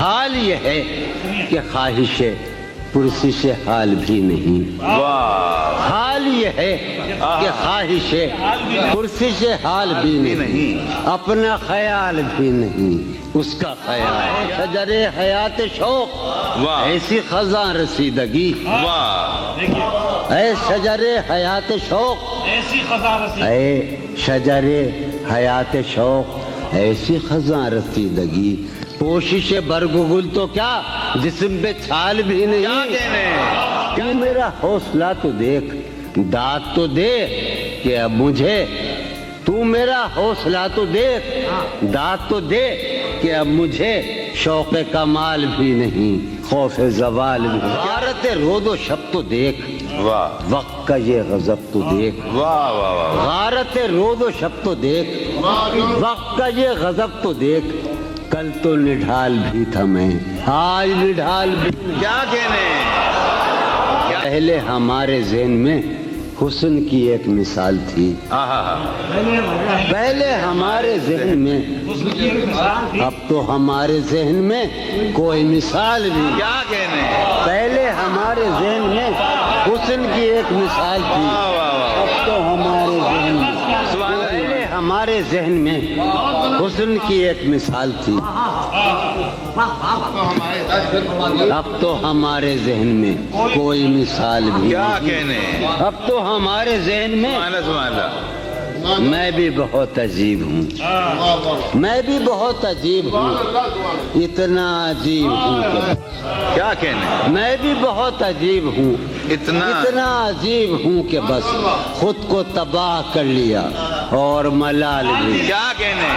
حال یہ ہے کہ خواہش پرسش حال بھی نہیں، حال یہ ہے کہ خواہش پرسش حال بھی نہیں، اپنا خیال بھی نہیں اس کا خیال۔ شجر حیات شوق ایسی خزاں رسیدگی، اے شجر حیات شوق ایسی خزاں رسیدگی، اے شجر حیات شوق ایسی خزاں رسیدگی، کوشش برگ و گل تو کیا جسم پہ چھال بھی نہیں۔ تو میرا حوصلہ تو دیکھ، داد تو دے کہ اب مجھے، تو میرا حوصلہ تو دیکھ، داد تو دے کہ اب مجھے شوق کمال بھی نہیں، خوف زوال بھی۔ غارت رود و شب تو دیکھ، وقت کا یہ غضب تو دیکھ، غارت رود و شب تو دیکھ، وقت کا یہ غضب تو دیکھ۔ کل تو نڈھال بھی تھا میں، آج نڈھال بھی کیا کہنے۔ پہلے ہمارے ذہن میں حسن کی ایک مثال تھی، پہلے ہمارے ذہن میں، اب تو ہمارے ذہن میں کوئی مثال نہیں، کیا کہنے۔ پہلے ہمارے ذہن میں حسن کی ایک مثال تھی، اب تو ہمارے ذہن میں، پہلے ہمارے ذہن میں حسن کی ایک مثال تھی، اب تو ہمارے ذہن میں کوئی مثال بھی نہیں۔ اب تو ہمارے ذہن میں میں بھی بہت عجیب ہوں، میں بھی بہت عجیب ہوں، اتنا عجیب ہوں کہ کیا کہنے۔ میں بھی بہت عجیب ہوں، اتنا عجیب ہوں کہ بس خود کو تباہ کر لیا اور ملال بھی کیا کہنے۔